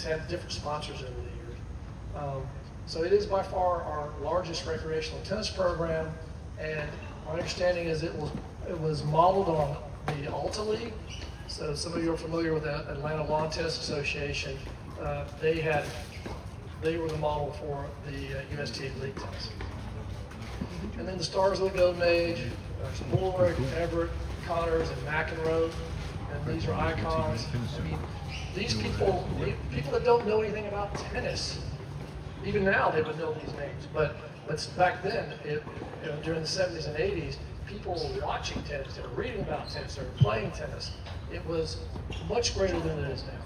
had different sponsors over the years. So it is by far our largest recreational tennis program, and my understanding is it was modeled on the Alta League. So some of you are familiar with the Atlanta Lawn Tennis Association. They were the model for the USTA League tennis. And then the stars of the Golden Age, there's Bullard, Everett, Connors, and McEnroe, and these are icons. I mean, these people that don't know anything about tennis, even now they would know these names, but back then, during the 70s and 80s, people were watching tennis, they were reading about tennis, they were playing tennis. It was much greater than it is now,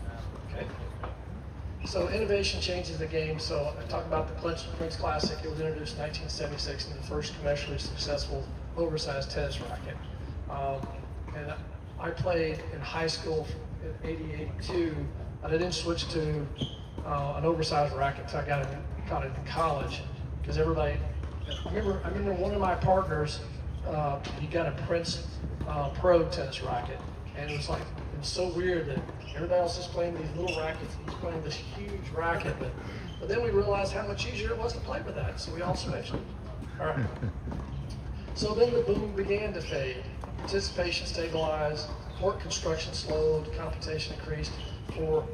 okay? So innovation changes the game. So I talked about the Prince Classic. It was introduced in 1976 and the first commercially successful oversized tennis racket. And I played in high school in 82, but I didn't switch to an oversized racket until I got it in college, because everybody, I remember one of my partners, he got a Prince Pro tennis racket, and it was so weird that everybody else is playing these little rackets, and he's playing this huge racket, but then we realized how much easier it was to play with that, so we all switched. All right. So then the boom began to fade. Participation stabilized, court construction slowed, competition increased for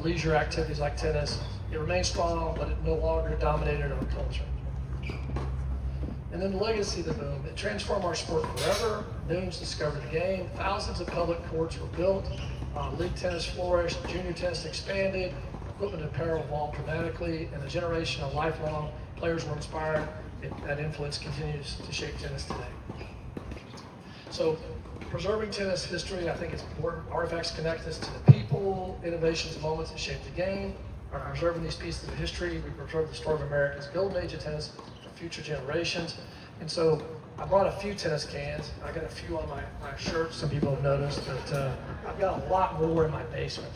leisure activities like tennis. It remained strong, but it no longer dominated our culture. And then the legacy of the boom, it transformed our sport forever. Millions discovered the game. Thousands of public courts were built. League tennis flourished. Junior tennis expanded. Equipment and apparel evolved dramatically. And a generation of lifelong players were inspired. That influence continues to shape tennis today. So preserving tennis history, I think it's important. Artifacts connect us to the people, innovations, and moments that shape the game. By preserving these pieces of history, we preserve the story of America's golden age of tennis for future generations. And so I brought a few tennis cans. I got a few on my shirt. Some people have noticed, but I've got a lot more in my basement.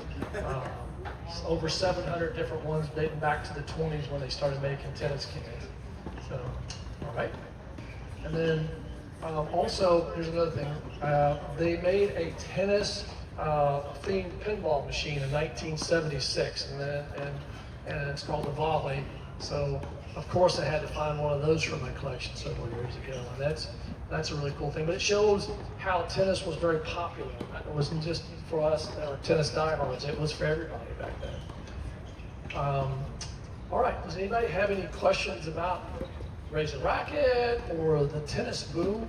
Over 700 different ones dating back to the 20s when they started making tennis cans. So, all right. And then also, here's another thing. They made a tennis themed pinball machine in 1976, and it's called the Volley. So, of course, I had to find one of those for my collection several years ago, and that's a really cool thing. But it shows how tennis was very popular. It wasn't just for us, tennis diehards. It was for everybody back then. All right. Does anybody have any questions about Raise a Racket or the tennis boom?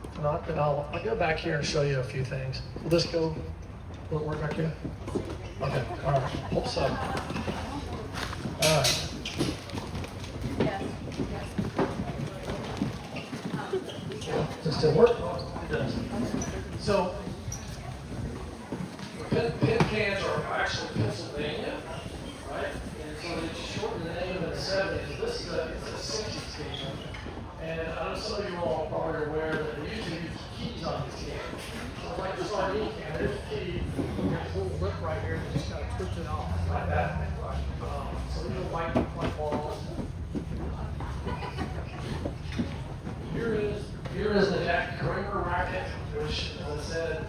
If not, then I'll go back here and show you a few things. Will this go? Will it work back here? Okay. All right. Hold so. All right. Yes. Does it still work? It does. So, pin cans are actually Pennsylvania, right? And so they shortened the name in the 70s. This is a 60s can. And I know some of you all are probably aware that they usually use keys on these cans. So like this sardine can, there's a key, there's a little lip right here, and you just gotta twist it off like that. So these are white balls. Here is the Jack Kramer racket, which, as I said,